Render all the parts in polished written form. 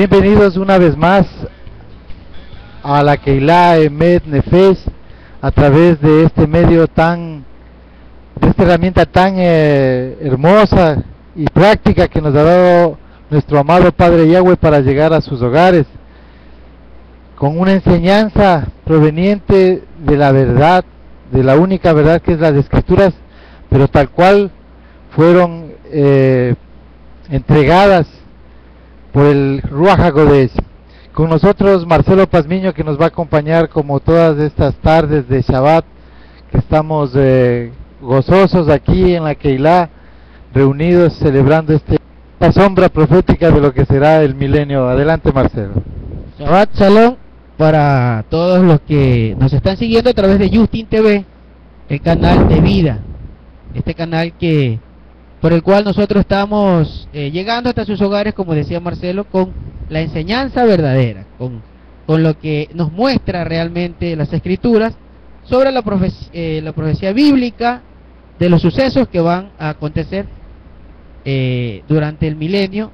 Bienvenidos una vez más a la Keilah Emet Nefesh a través de este medio de esta herramienta tan hermosa y práctica que nos ha dado nuestro amado Padre Yahweh para llegar a sus hogares, con una enseñanza proveniente de la verdad, de la única verdad que es las Escrituras, pero tal cual fueron entregadas por el Ruach HaKodesh. Con nosotros Marcelo Pazmiño, que nos va a acompañar como todas estas tardes de Shabbat, que estamos gozosos aquí en la Keilah, reunidos celebrando esta sombra profética de lo que será el milenio. Adelante, Marcelo. Shabbat Shalom para todos los que nos están siguiendo a través de Justin TV, el canal de vida, este canal por el cual nosotros estamos llegando hasta sus hogares, como decía Marcelo, con la enseñanza verdadera, con lo que nos muestra realmente las Escrituras sobre la profecía bíblica de los sucesos que van a acontecer durante el milenio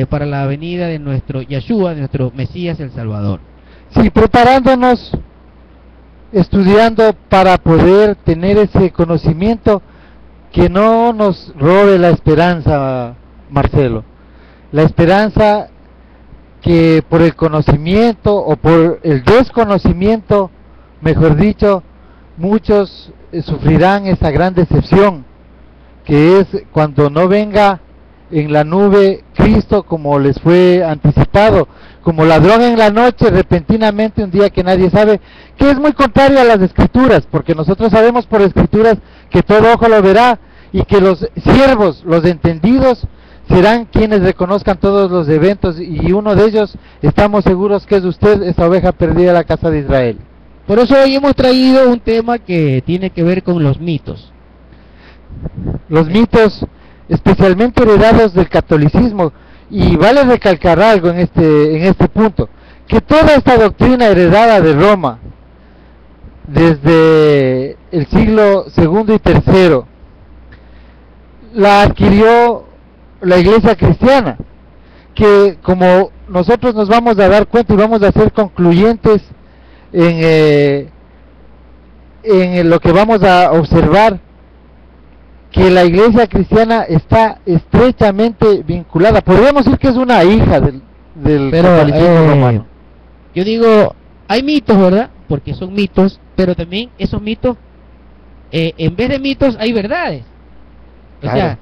para la venida de nuestro Yeshua, de nuestro Mesías el Salvador. Sí, preparándonos, estudiando para poder tener ese conocimiento que no nos robe la esperanza, Marcelo. La esperanza que por el conocimiento o por el desconocimiento, mejor dicho, muchos sufrirán esa gran decepción, que es cuando no venga en la nube Cristo, como les fue anticipado, como ladrón en la noche, repentinamente, un día que nadie sabe, que es muy contrario a las Escrituras, porque nosotros sabemos por Escrituras que todo ojo lo verá, y que los siervos, los entendidos, serán quienes reconozcan todos los eventos, y uno de ellos estamos seguros que es usted, esa oveja perdida de la casa de Israel. Por eso hoy hemos traído un tema que tiene que ver con los mitos. Los mitos especialmente heredados del catolicismo, y vale recalcar algo en este punto, que toda esta doctrina heredada de Roma, desde el siglo II y III, la adquirió la Iglesia cristiana, que como nosotros nos vamos a dar cuenta y vamos a ser concluyentes en lo que vamos a observar, que la Iglesia cristiana está estrechamente vinculada, podríamos decir que es una hija del catolicismo romano. Yo digo, hay mitos, ¿verdad? Porque son mitos, pero también esos mitos, en vez de mitos hay verdades. O sea,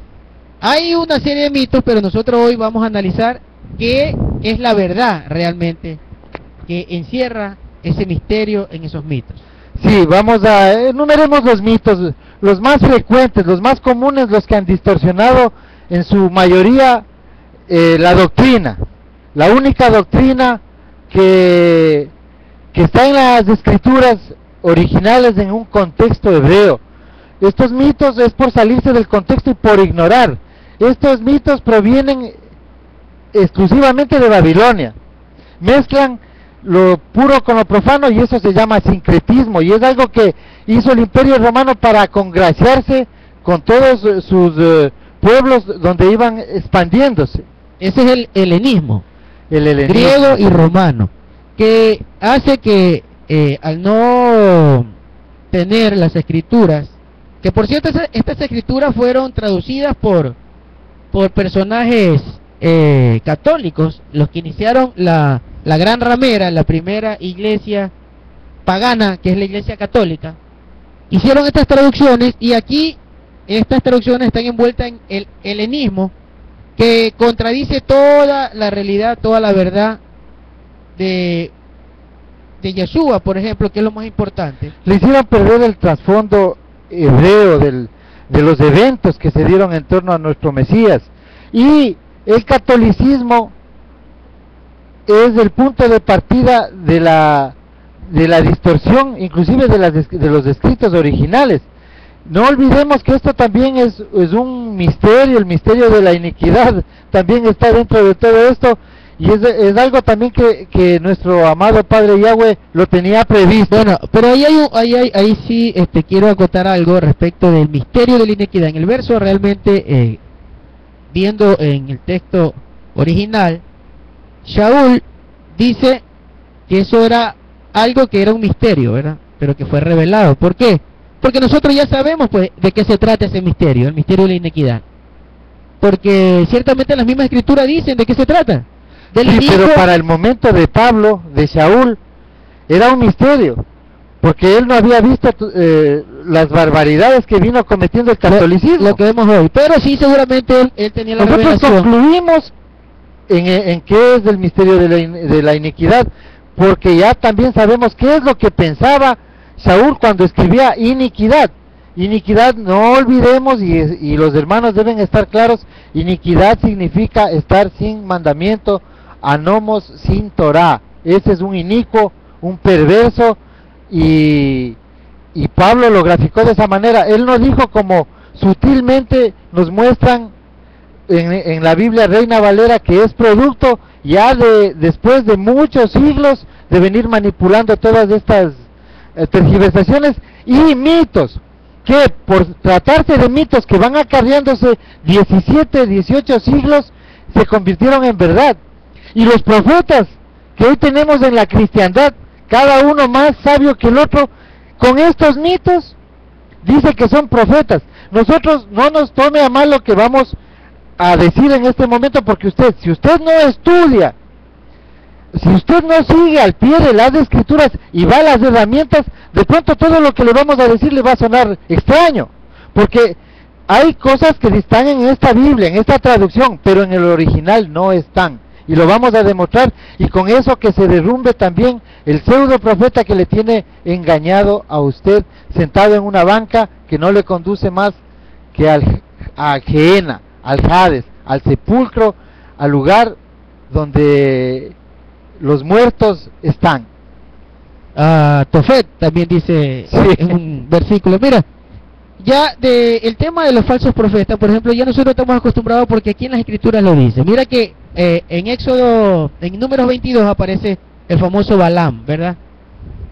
hay una serie de mitos, pero nosotros hoy vamos a analizar qué es la verdad realmente que encierra ese misterio en esos mitos. Sí, vamos a enumeremos los mitos, los más frecuentes, los más comunes, los que han distorsionado en su mayoría la doctrina, la única doctrina que está en las Escrituras originales en un contexto hebreo. Estos mitos es por salirse del contexto y por ignorar. Estos mitos provienen exclusivamente de Babilonia. Mezclan lo puro con lo profano, y eso se llama sincretismo, y es algo que hizo el Imperio Romano para congraciarse con todos sus pueblos donde iban expandiéndose. Ese es el helenismo, griego y romano, que hace que al no tener las Escrituras, que por cierto estas Escrituras fueron traducidas por personajes católicos, los que iniciaron la gran ramera, la primera iglesia pagana, que es la Iglesia Católica, hicieron estas traducciones, y aquí estas traducciones están envueltas en el helenismo, que contradice toda la realidad, toda la verdad de Yeshua, por ejemplo, que es lo más importante. Le hicieron perder el trasfondo hebreo de los eventos que se dieron en torno a nuestro Mesías, y el catolicismo es el punto de partida de la distorsión, inclusive de los escritos originales. No olvidemos que esto también es un misterio, el misterio de la iniquidad también está dentro de todo esto, y es algo también que nuestro amado Padre Yahweh lo tenía previsto. Bueno, pero ahí sí quiero acotar algo respecto del misterio de la iniquidad. En el verso realmente, viendo en el texto original, Shaul dice que eso era algo que era un misterio, ¿verdad? Pero que fue revelado. ¿Por qué? Porque nosotros ya sabemos pues de qué se trata ese misterio, el misterio de la iniquidad. Porque ciertamente las mismas escrituras dicen de qué se trata. Sí, pero para el momento de Pablo, de Shaul, era un misterio, porque él no había visto las barbaridades que vino cometiendo el catolicismo. Lo que vemos hoy, pero sí seguramente él tenía la revelación. Nosotros concluimos en qué es el misterio de la iniquidad, porque ya también sabemos qué es lo que pensaba Shaul cuando escribía iniquidad. Iniquidad, no olvidemos, y los hermanos deben estar claros, iniquidad significa estar sin mandamiento, anomos, sin Torah. Ese es un inicuo, un perverso, y Pablo lo graficó de esa manera. Él nos dijo como sutilmente nos muestran en la Biblia Reina Valera, que es producto ya después de muchos siglos de venir manipulando todas estas tergiversaciones y mitos, que por tratarse de mitos que van acarreándose 17, 18 siglos, se convirtieron en verdad. Y los profetas que hoy tenemos en la cristiandad, cada uno más sabio que el otro, con estos mitos, dice que son profetas. Nosotros, no nos tome a mal lo que vamos a decir en este momento, porque si usted no estudia, si usted no sigue al pie de las escrituras y va a las herramientas, de pronto todo lo que le vamos a decir le va a sonar extraño, porque hay cosas que están en esta Biblia, en esta traducción, pero en el original no están, y lo vamos a demostrar, y con eso que se derrumbe también el pseudo profeta que le tiene engañado a usted, sentado en una banca que no le conduce más que a Gehenna, al Hades, al sepulcro, al lugar donde los muertos están. Tofet también dice en un versículo. Mira, ya el tema de los falsos profetas, por ejemplo, ya nosotros estamos acostumbrados porque aquí en las escrituras lo dice. Mira que en Éxodo, en Números 22 aparece el famoso Balaam, ¿verdad?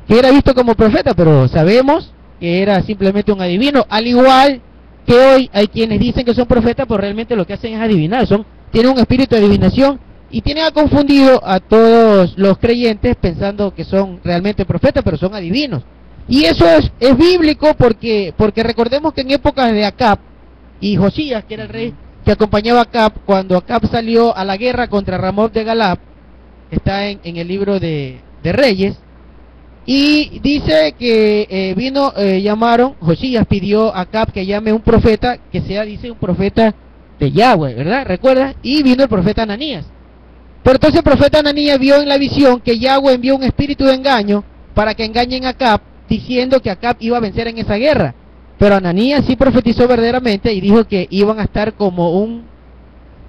Que era visto como profeta, pero sabemos que era simplemente un adivino, al igual que hoy hay quienes dicen que son profetas, pero realmente lo que hacen es adivinar, tienen un espíritu de adivinación y tienen confundido a todos los creyentes pensando que son realmente profetas, pero son adivinos. Y eso es bíblico porque recordemos que en épocas de Acab y Josías, que era el rey que acompañaba a Acab, cuando Acab salió a la guerra contra Ramoth de Galad, está en el libro de Reyes, y dice que llamaron, Josías pidió a Acab que llame un profeta, que sea, dice, un profeta de Yahweh, ¿verdad? ¿Recuerdas? Y vino el profeta Ananías. Pero entonces el profeta Ananías vio en la visión que Yahweh envió un espíritu de engaño para que engañen a Acab, diciendo que Acab iba a vencer en esa guerra. Pero Ananías sí profetizó verdaderamente y dijo que iban a estar como un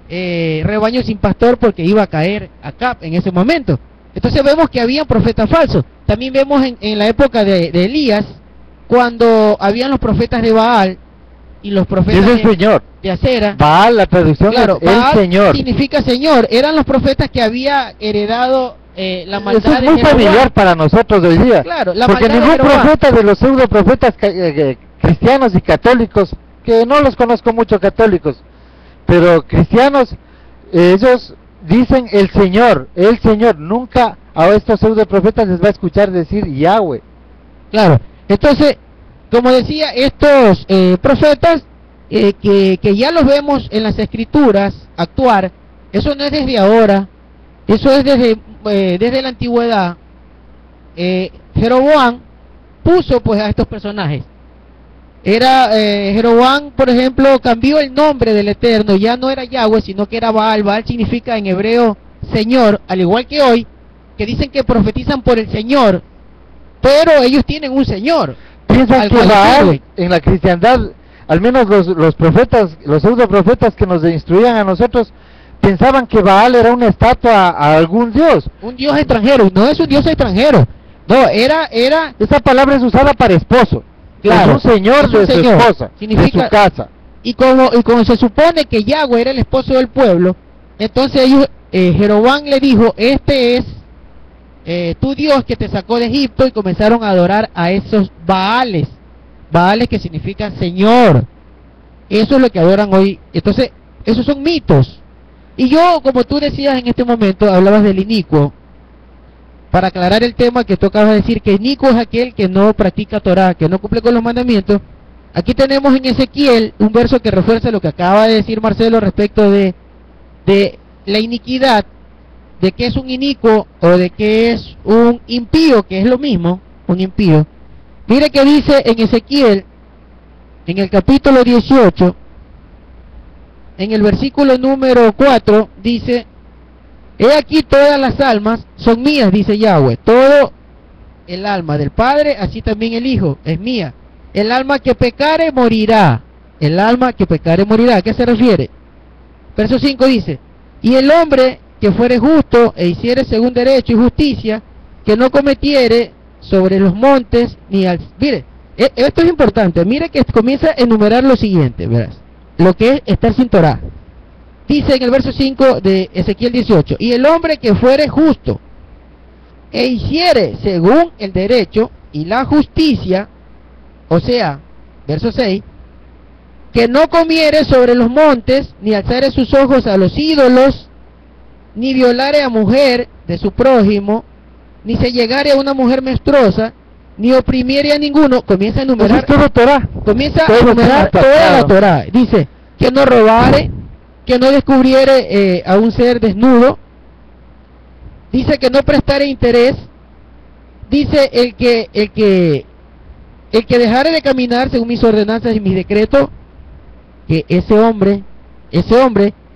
rebaño sin pastor, porque iba a caer Acab en ese momento. Entonces vemos que había profetas falsos. También vemos en la época de Elías, cuando habían los profetas de Baal y los profetas de Acera. Baal, la traducción, claro, es Baal el Señor. Significa Señor. Eran los profetas que había heredado la maldad. Eso es muy familiar para nosotros hoy día. Claro, porque ningún profeta de los pseudo profetas cristianos y católicos, que no los conozco mucho católicos, pero cristianos, ellos dicen el Señor, nunca a estos pseudo profetas les va a escuchar decir Yahweh. Claro, entonces, como decía, estos profetas que ya los vemos en las escrituras actuar, eso no es desde ahora, eso es desde la antigüedad. Jeroboam puso pues a estos personajes. Jeroboam, por ejemplo, cambió el nombre del Eterno, ya no era Yahweh, sino que era Baal. Baal significa en hebreo Señor, al igual que hoy, que dicen que profetizan por el Señor, pero ellos tienen un Señor. Piensan que Baal, en la cristiandad, al menos los profetas, los pseudo profetas que nos instruían a nosotros, pensaban que Baal era una estatua a algún dios. Un dios extranjero. No es un dios extranjero, no, esa palabra es usada para esposo. Claro, es un señor de su esposa, significa, de su casa. Y como se supone que Yahweh era el esposo del pueblo, entonces Jeroboam le dijo, este es tu Dios que te sacó de Egipto, y comenzaron a adorar a esos Baales. Baales que significan Señor. Eso es lo que adoran hoy. Entonces, esos son mitos. Y yo, como tú decías en este momento, hablabas del inicuo, para aclarar el tema que tú acabas de decir, que inicuo es aquel que no practica Torah, que no cumple con los mandamientos. Aquí tenemos en Ezequiel un verso que refuerza lo que acaba de decir Marcelo respecto de la iniquidad, de que es un inicuo o de que es un impío, que es lo mismo, un impío. Mire que dice en Ezequiel, en el capítulo 18, en el versículo número 4, dice: he aquí todas las almas son mías, dice Yahweh. Todo el alma del Padre, así también el Hijo, es mía. El alma que pecare morirá. El alma que pecare morirá. ¿A qué se refiere? Verso 5 dice: y el hombre que fuere justo e hiciere según derecho y justicia, que no cometiere sobre los montes ni al... Mire, esto es importante. Mire que comienza a enumerar lo siguiente, verás, lo que es estar sin Torah. Dice en el verso 5 de Ezequiel 18: y el hombre que fuere justo e hiciere según el derecho y la justicia, o sea, verso 6, que no comiere sobre los montes, ni alzare sus ojos a los ídolos, ni violare a mujer de su prójimo, ni se llegare a una mujer menstruosa, ni oprimiere a ninguno. Comienza a enumerar todo Torah. Comienza a enumerar toda la Torah. Dice que no robare, que no descubriere a un ser desnudo, dice que no prestare interés, dice el que dejare de caminar según mis ordenanzas y mis decretos, que ese hombre,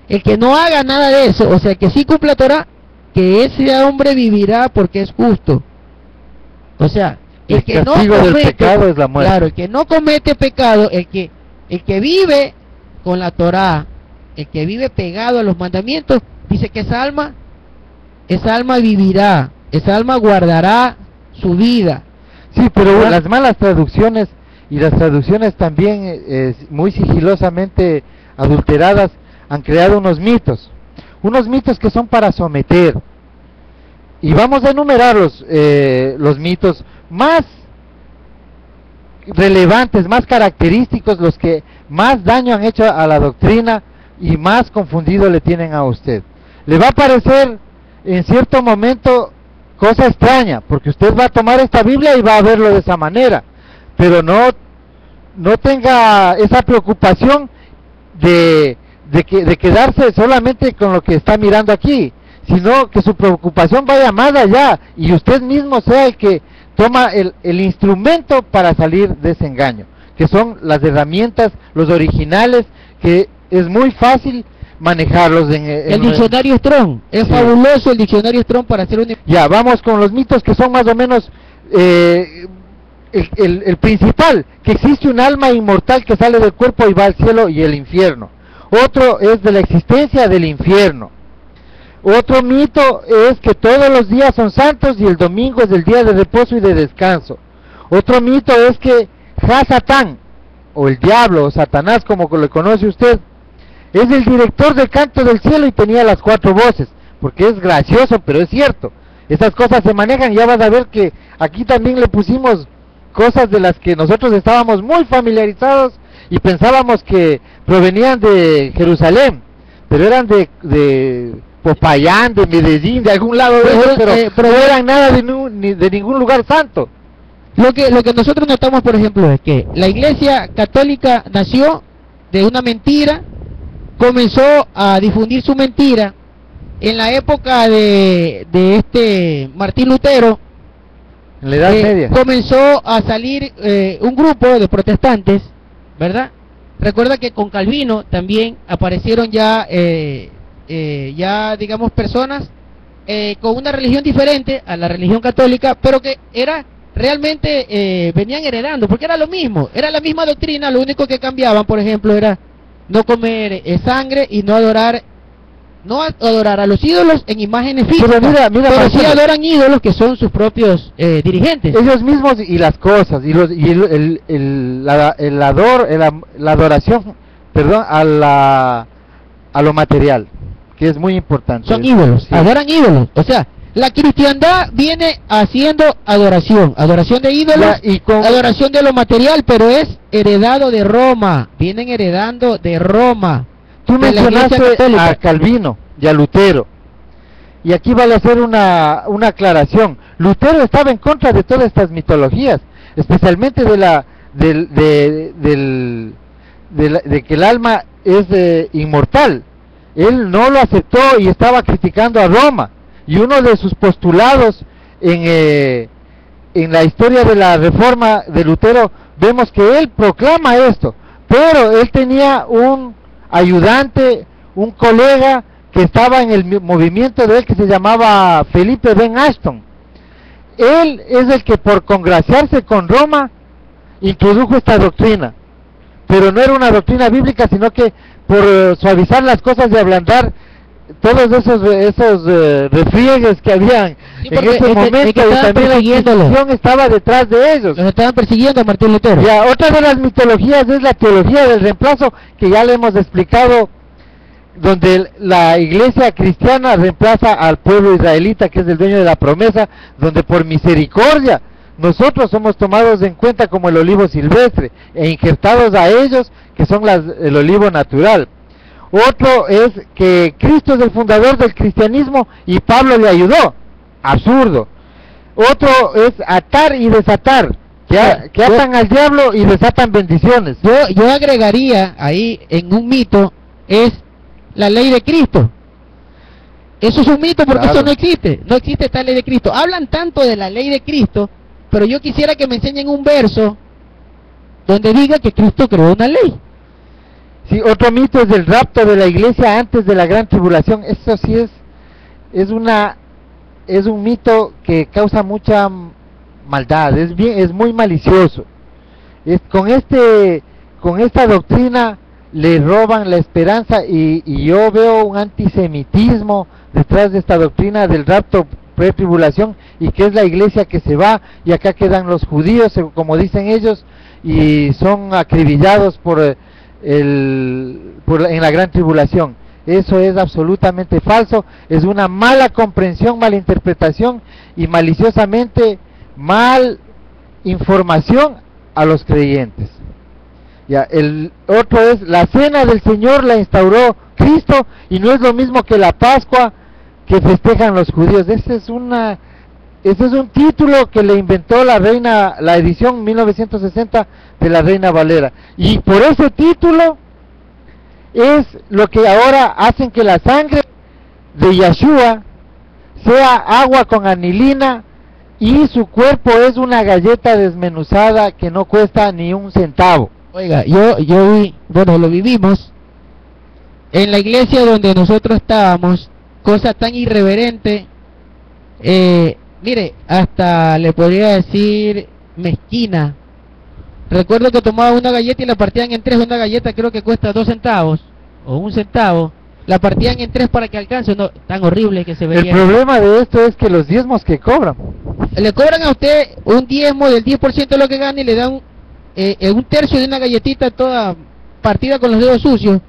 el que no haga nada de eso, o sea, que sí cumpla Torah, que ese hombre vivirá porque es justo. O sea, el que no comete pecado es la muerte. Claro, el que no comete pecado, el que vive con la Torah, el que vive pegado a los mandamientos, dice que esa alma vivirá, esa alma guardará su vida. Sí, pero ¿verdad? Las malas traducciones y las traducciones también muy sigilosamente adulteradas han creado unos mitos que son para someter. Y vamos a enumerar los mitos más relevantes, más característicos, los que más daño han hecho a la doctrina y más confundido le tienen a usted. Le va a parecer en cierto momento cosa extraña, porque usted va a tomar esta Biblia y va a verlo de esa manera, pero no tenga esa preocupación de quedarse solamente con lo que está mirando aquí, sino que su preocupación vaya más allá y usted mismo sea el que toma el instrumento para salir de ese engaño, que son las herramientas, los originales, que es muy fácil manejarlos el diccionario Strong, es sí. Fabuloso el diccionario Strong para hacer un... Ya, vamos con los mitos que son más o menos el principal, que existe un alma inmortal que sale del cuerpo y va al cielo y el infierno. Otro es de la existencia del infierno. Otro mito es que todos los días son santos y el domingo es el día de reposo y de descanso. Otro mito es que Satán, o el diablo, o Satanás como lo conoce usted, es el director del canto del cielo y tenía las 4 voces, porque es gracioso, pero es cierto. Esas cosas se manejan y ya vas a ver que aquí también le pusimos cosas de las que nosotros estábamos muy familiarizados y pensábamos que provenían de Jerusalén, pero eran de Popayán, de Medellín, de algún lado de eso, pero no eran nada de ningún lugar santo. Lo que nosotros notamos, por ejemplo, es que la Iglesia Católica nació de una mentira, comenzó a difundir su mentira en la época de Martín Lutero. En la Edad Media comenzó a salir un grupo de protestantes, ¿verdad? Recuerda que con Calvino también aparecieron ya digamos personas con una religión diferente a la religión católica, pero que era realmente venían heredando, porque era lo mismo, era la misma doctrina, lo único que cambiaban, por ejemplo, era no comer sangre y no adorar a los ídolos en imágenes físicas, pero sí adoran ídolos que son sus propios dirigentes. Ellos mismos y las cosas, la adoración, perdón, a lo material, que es muy importante. Son ídolos, sí. Adoran ídolos, o sea, la cristiandad viene haciendo adoración de ídolos, adoración de lo material, pero es heredado de Roma, vienen heredando de Roma. Tú mencionaste a Calvino, y a Lutero. Y aquí vale hacer una aclaración. Lutero estaba en contra de todas estas mitologías, especialmente de que el alma es inmortal. Él no lo aceptó y estaba criticando a Roma. Y uno de sus postulados en la historia de la Reforma de Lutero, vemos que él proclama esto, pero él tenía un ayudante, un colega que estaba en el movimiento de él, que se llamaba Felipe Ben Ashton. Él es el que, por congraciarse con Roma, introdujo esta doctrina, pero no era una doctrina bíblica, sino que por suavizar las cosas y ablandar todos esos refriegues que habían en ese momento, y también la Inquisición estaba detrás de ellos. Los estaban persiguiendo a Martín Lutero. Ya, otra de las mitologías es la teología del reemplazo, que ya le hemos explicado, donde la iglesia cristiana reemplaza al pueblo israelita, que es el dueño de la promesa, donde por misericordia nosotros somos tomados en cuenta como el olivo silvestre e injertados a ellos, que son el olivo natural. Otro es que Cristo es el fundador del cristianismo y Pablo le ayudó. Absurdo. Otro es atar y desatar, que atan al diablo y desatan bendiciones. Yo agregaría ahí en un mito, es la ley de Cristo. Eso es un mito, porque claro, eso no existe esta ley de Cristo. Hablan tanto de la ley de Cristo, pero yo quisiera que me enseñen un verso donde diga que Cristo creó una ley. Sí, otro mito es el rapto de la iglesia antes de la gran tribulación. Eso sí es un mito que causa mucha maldad, es muy malicioso. Con esta doctrina le roban la esperanza, y yo veo un antisemitismo detrás de esta doctrina del rapto pretribulación, y que es la iglesia que se va y acá quedan los judíos, como dicen ellos, y son acribillados en la gran tribulación. Eso es absolutamente falso, es una mala comprensión, mala interpretación y maliciosamente mal información a los creyentes. Ya, el otro es la cena del Señor, la instauró Cristo, y no es lo mismo que la Pascua que festejan los judíos. Ese es un título que le inventó la edición 1960 de la Reina Valera, y por ese título es lo que ahora hacen que la sangre de Yeshua sea agua con anilina, y su cuerpo es una galleta desmenuzada que no cuesta ni un centavo. Oiga, yo vi, bueno, lo vivimos en la iglesia donde nosotros estábamos, cosa tan irreverente, mire, hasta le podría decir mezquina. Recuerdo que tomaban una galleta y la partían en tres. Una galleta creo que cuesta 2 centavos o 1 centavo, la partían en 3 para que alcance. No, tan horrible que se veía. El problema de esto es que los diezmos que cobran, le cobran a usted un diezmo del 10% de lo que gana, y le dan un tercio de una galletita toda partida con los dedos sucios,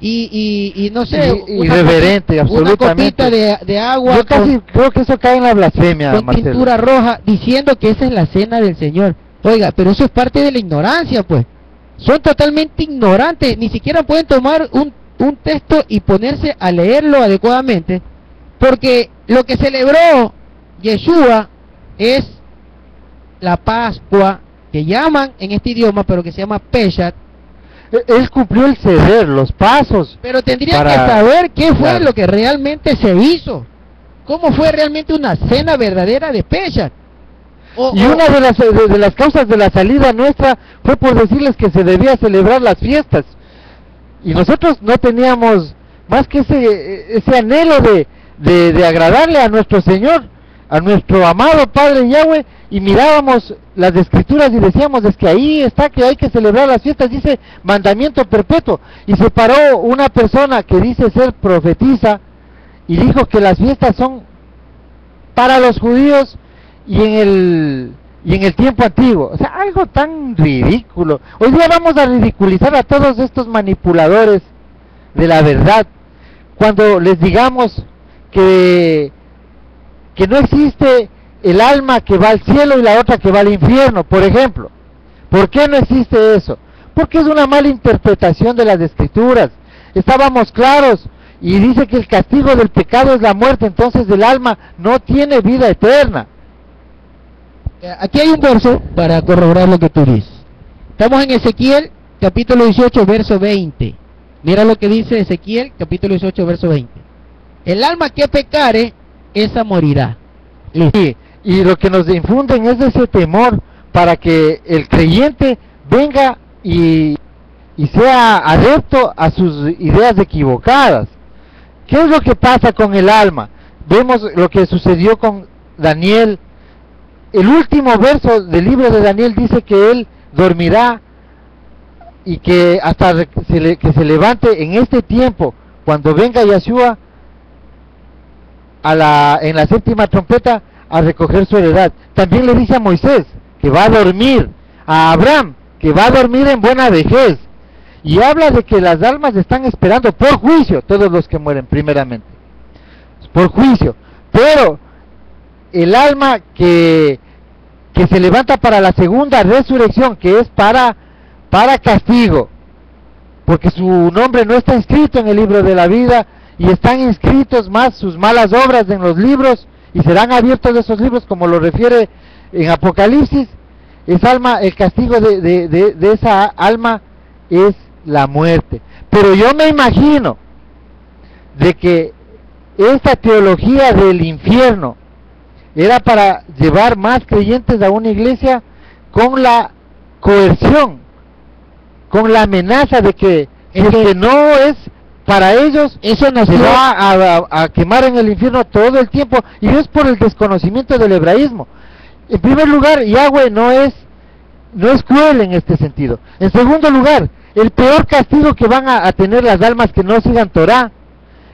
y no sé, irreverente, absolutamente. Una copita de agua. Yo casi creo que eso cae en la blasfemia, con Marcelo. Pintura roja, diciendo que esa es la cena del Señor. Oiga, pero eso es parte de la ignorancia, pues. Son totalmente ignorantes, ni siquiera pueden tomar un texto y ponerse a leerlo adecuadamente, porque lo que celebró Yeshua es la Pascua, que llaman en este idioma, pero que se llama Peshat. Él cumplió el ceder, los pasos. Pero tendrían que saber qué fue lo que realmente se hizo. ¿Cómo fue realmente una cena verdadera de Peshat? Y una de las causas de la salida nuestra fue por decirles que se debía celebrar las fiestas. Y nosotros no teníamos más que ese anhelo de agradarle a nuestro Señor, a nuestro amado Padre Yahweh, y mirábamos las escrituras y decíamos, es que ahí está que hay que celebrar las fiestas, dice mandamiento perpetuo. Y se paró una persona que dice ser profetisa y dijo que las fiestas son para los judíos y en el tiempo antiguo. O sea, algo tan ridículo. Hoy día vamos a ridiculizar a todos estos manipuladores de la verdad cuando les digamos que no existe el alma que va al cielo y la otra que va al infierno, por ejemplo. ¿Por qué no existe eso? Porque es una mala interpretación de las escrituras. Estábamos claros, y dice que el castigo del pecado es la muerte, entonces el alma no tiene vida eterna. Aquí hay un verso para corroborar lo que tú dices. Estamos en Ezequiel, capítulo 18, verso 20. Mira lo que dice Ezequiel, capítulo 18, verso 20. El alma que pecare, esa morirá. Sí, y lo que nos infunden es ese temor para que el creyente venga y sea adepto a sus ideas equivocadas. ¿Qué es lo que pasa con el alma? Vemos lo que sucedió con Daniel. El último verso del libro de Daniel dice que él dormirá y que hasta que se levante en este tiempo, cuando venga Yahshua en la séptima trompeta a recoger su heredad. También le dice a Moisés que va a dormir, a Abraham que va a dormir en buena vejez, y habla de que las almas están esperando por juicio, todos los que mueren primeramente, por juicio, pero el alma que se levanta para la segunda resurrección, que es para castigo, porque su nombre no está inscrito en el libro de la vida, y están inscritos más sus malas obras en los libros, y serán abiertos esos libros, como lo refiere en Apocalipsis. Esa alma, el castigo de esa alma es la muerte. Pero yo me imagino de que esta teología del infierno era para llevar más creyentes a una iglesia con la coerción, con la amenaza de que el que no es para ellos, eso nos va a quemar en el infierno todo el tiempo, y es por el desconocimiento del hebraísmo. En primer lugar, Yahweh no es cruel en este sentido. En segundo lugar, el peor castigo que van a tener las almas que no sigan Torah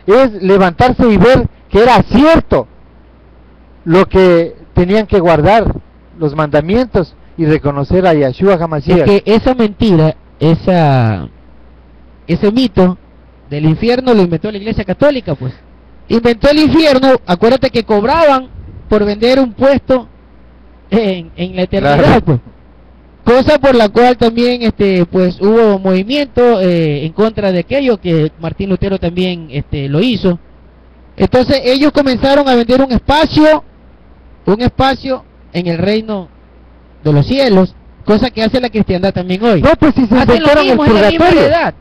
es levantarse y ver que era cierto lo que tenían que guardar, los mandamientos, y reconocer a Yahshua HaMashiach. Es que esa mentira, ese mito del infierno lo inventó la Iglesia Católica, pues. Inventó el infierno, acuérdate que cobraban por vender un puesto en la eternidad, claro. Pues. Cosa por la cual también pues hubo movimiento en contra de aquello, que Martín Lutero también lo hizo. Entonces ellos comenzaron a vender un espacio en el reino de los cielos, cosa que hace la cristiandad también hoy. No, pues si se inventaron el purgatorio.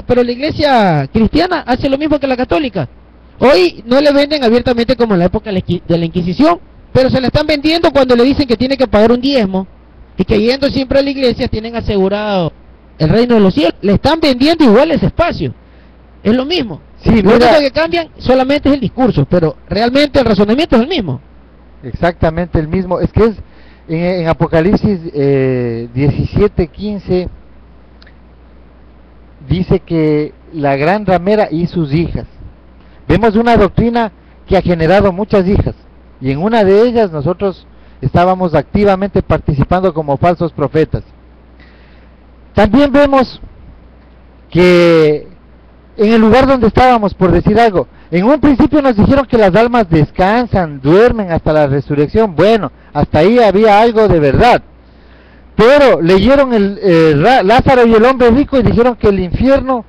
Pero la iglesia cristiana hace lo mismo que la católica. Hoy no le venden abiertamente como en la época de la Inquisición, pero se le están vendiendo cuando le dicen que tiene que pagar un diezmo, y que yendo siempre a la iglesia tienen asegurado el reino de los cielos. Le están vendiendo igual ese espacio. Es lo mismo. Sí, lo único que cambian solamente es el discurso, pero realmente el razonamiento es el mismo. Exactamente el mismo. Es que es en Apocalipsis 17:15 dice que la gran ramera y sus hijas. Vemos una doctrina que ha generado muchas hijas, y en una de ellas nosotros estábamos activamente participando como falsos profetas. También vemos que en el lugar donde estábamos, por decir algo, en un principio nos dijeron que las almas descansan, duermen hasta la resurrección. Bueno, hasta ahí había algo de verdad, pero leyeron Lázaro y el hombre rico y dijeron que el infierno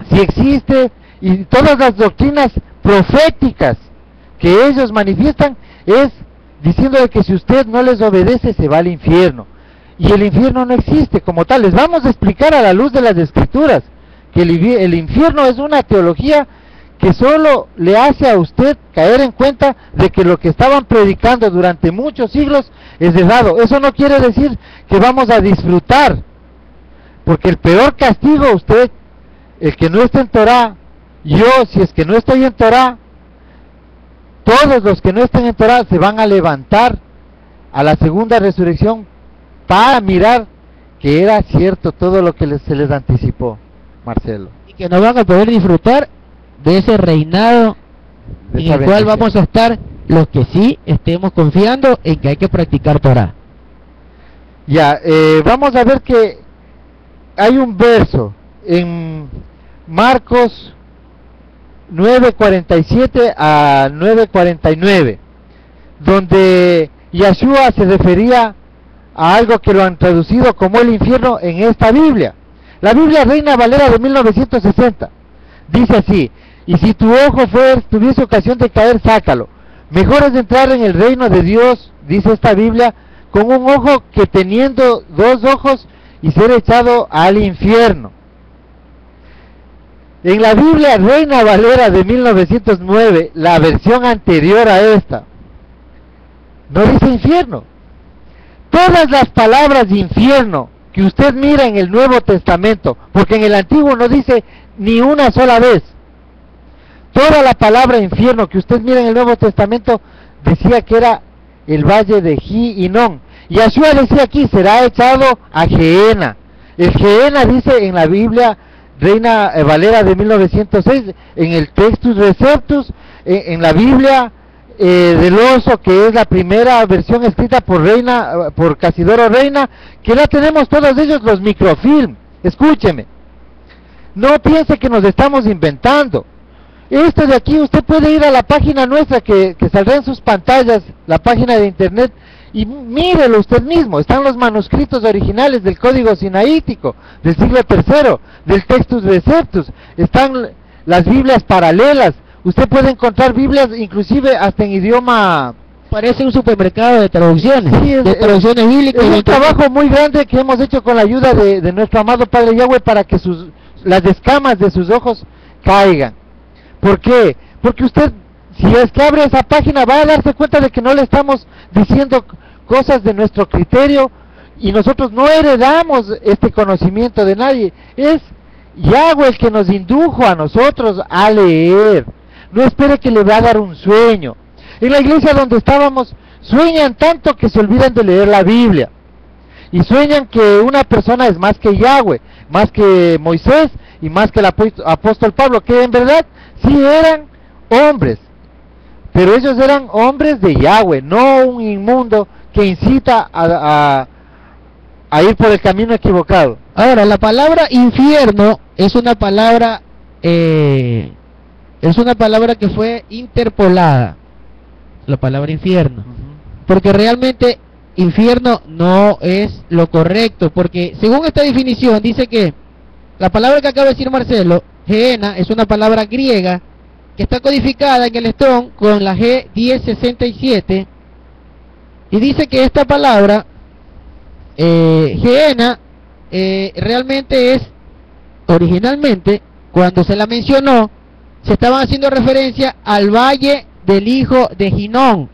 sí existe, y todas las doctrinas proféticas que ellos manifiestan es diciendo de que si usted no les obedece se va al infierno, y el infierno no existe como tal. Les vamos a explicar a la luz de las escrituras que el infierno es una teología que solo le hace a usted caer en cuenta de que lo que estaban predicando durante muchos siglos es errado. Eso no quiere decir que vamos a disfrutar, porque el peor castigo, usted, el que no esté en Torah, yo, si es que no estoy en Torah, todos los que no estén en Torah se van a levantar a la segunda resurrección para mirar que era cierto todo lo que se les anticipó, Marcelo. Y que no van a poder disfrutar de ese reinado en el cual vamos a estar los que sí estemos confiando en que hay que practicar Torah. Ya, vamos a ver que hay un verso en Marcos 9:47 a 9:49, donde Yahshua se refería a algo que lo han traducido como el infierno en esta Biblia. La Biblia Reina Valera de 1960 Dice así: y si tu ojo tuviese ocasión de caer, sácalo. Mejor es entrar en el reino de Dios, dice esta Biblia, con un ojo que teniendo dos ojos y ser echado al infierno. En la Biblia Reina Valera de 1909, la versión anterior a esta, no dice infierno. Todas las palabras de infierno que usted mira en el Nuevo Testamento, porque en el Antiguo no dice ni una sola vez, toda la palabra infierno que usted mira en el Nuevo Testamento decía que era el valle de Ginon. Y Yeshua decía aquí: será echado a Gehenna. El Gehenna dice en la Biblia Reina Valera de 1906, en el Textus Receptus, en la Biblia del Oso, que es la primera versión escrita por Casidoro Reina, que la tenemos todos ellos, los microfilm. Escúcheme, no piense que nos estamos inventando. Esto de aquí, usted puede ir a la página nuestra que saldrá en sus pantallas, la página de internet, y mírelo usted mismo. Están los manuscritos originales del Código Sinaítico del siglo III, del Textus Receptus, están las Biblias paralelas. Usted puede encontrar Biblias inclusive hasta en idioma... Parece un supermercado de traducciones, sí, de traducciones bíblicas. Es un trabajo muy grande que hemos hecho con la ayuda de nuestro amado Padre Yahweh, para que las escamas de sus ojos caigan. ¿Por qué? Porque usted, si es que abre esa página, va a darse cuenta de que no le estamos diciendo cosas de nuestro criterio, y nosotros no heredamos este conocimiento de nadie. Es Yahweh el que nos indujo a nosotros a leer. No espere que le va a dar un sueño. En la iglesia donde estábamos, sueñan tanto que se olvidan de leer la Biblia, y sueñan que una persona es más que Yahweh, más que Moisés y más que el apóstol Pablo, que en verdad sí eran hombres, pero ellos eran hombres de Yahweh, no un inmundo que incita a ir por el camino equivocado. Ahora, la palabra infierno es una palabra que fue interpolada, la palabra infierno, porque realmente infierno no es lo correcto, porque según esta definición dice que la palabra que acaba de decir Marcelo, Gehenna, es una palabra griega que está codificada en el Strong con la G1067, y dice que esta palabra Gehenna realmente es, originalmente, cuando se la mencionó, se estaban haciendo referencia al valle del hijo de Ginon.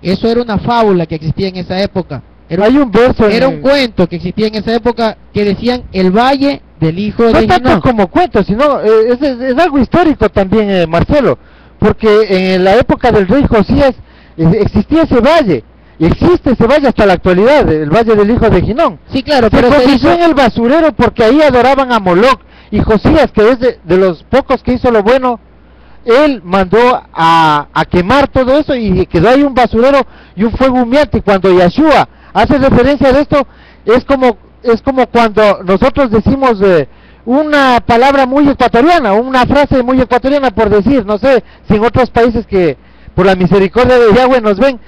Eso era una fábula que existía en esa época. Hay un verso, era un cuento que existía en esa época, que decían el valle del hijo de Ginon. No tanto como cuento, sino es algo histórico también, Marcelo, porque en la época del rey Josías existía ese valle, y existe ese valle hasta la actualidad, el valle del hijo de Ginon. Sí, claro, pero se convirtió en el basurero porque ahí adoraban a Moloch, y Josías, que es de los pocos que hizo lo bueno, él mandó a quemar todo eso, y quedó ahí un basurero y un fuego humeante. Y cuando Yeshua hace referencia de esto, es como cuando nosotros decimos una palabra muy ecuatoriana, una frase muy ecuatoriana, por decir, no sé, si en otros países que por la misericordia de Yahweh nos ven,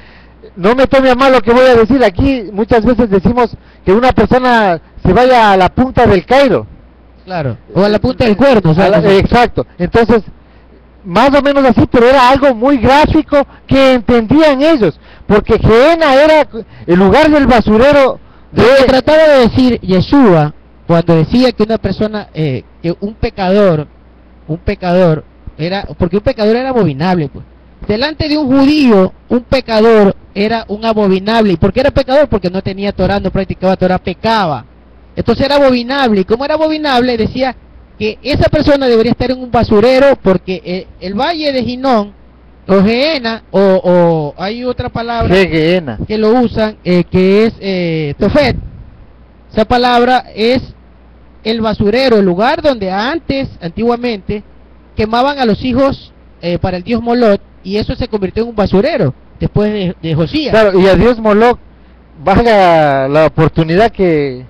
no me tome a mal lo que voy a decir. Aquí muchas veces decimos que una persona se vaya a la punta del Cairo. Claro, o a la punta del cuerno. Exacto, entonces, más o menos así, pero era algo muy gráfico que entendían ellos, porque Gehenna era el lugar del basurero. Lo que trataba de decir Yeshua cuando decía que una persona, que un pecador era, porque un pecador era abominable, pues. Delante de un judío, un pecador era un abominable. ¿Y por qué era pecador? Porque no tenía Torah, no practicaba Torah, pecaba. Entonces era abominable, y como era abominable, decía que esa persona debería estar en un basurero, porque el valle de Ginon, o Gehenna, o hay otra palabra que lo usan, que es Tofet. Esa palabra es el basurero, el lugar donde antiguamente, quemaban a los hijos para el dios Moloch, y eso se convirtió en un basurero, después de Josías. Claro, y a dios Moloch, valga la oportunidad que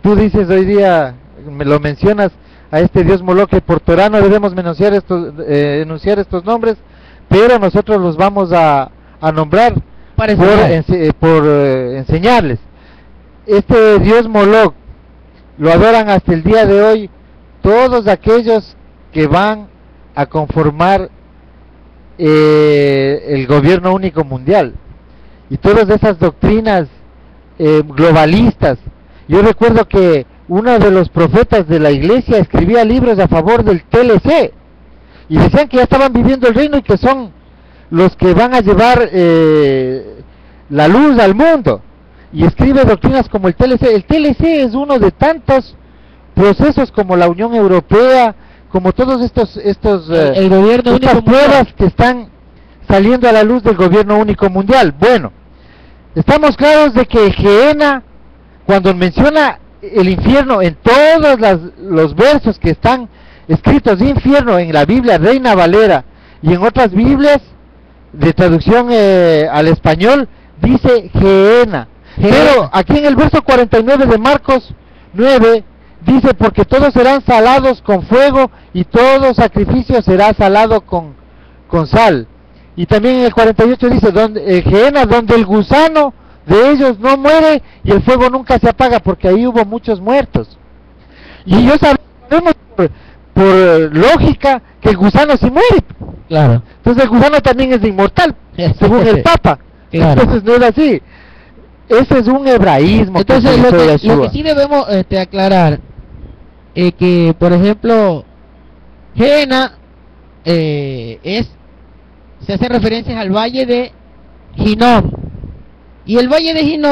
tú dices hoy día, me lo mencionas, a este dios Moloch, que por Torah no debemos enunciar estos nombres, pero nosotros los vamos a nombrar por enseñarles. Este dios Moloch lo adoran hasta el día de hoy todos aquellos que van a conformar el gobierno único mundial y todas esas doctrinas globalistas. Yo recuerdo que uno de los profetas de la iglesia escribía libros a favor del TLC y decían que ya estaban viviendo el reino y que son los que van a llevar la luz al mundo, y escribe doctrinas como el TLC. El TLC es uno de tantos procesos como la Unión Europea, como todos el gobierno estas único pruebas mundial que están saliendo a la luz del gobierno único mundial. Bueno, estamos claros de que Gehenna, cuando menciona el infierno en todos los versos que están escritos de infierno en la Biblia Reina Valera y en otras Biblias de traducción al español, dice Gehenna. Pero aquí en el verso 49 de Marcos 9 dice: porque todos serán salados con fuego y todo sacrificio será salado con sal. Y también en el 48 dice Gehenna, donde el gusano de ellos no muere y el fuego nunca se apaga, porque ahí hubo muchos muertos. Y yo sabemos por lógica que el gusano sí muere. Claro. Entonces el gusano también es inmortal, según el Papa. Claro. Entonces no es así. Ese es un hebraísmo. Entonces lo que sí debemos aclarar es que, por ejemplo, Gehenna se hace referencias al valle de Hinnom, y el valle de Hinnom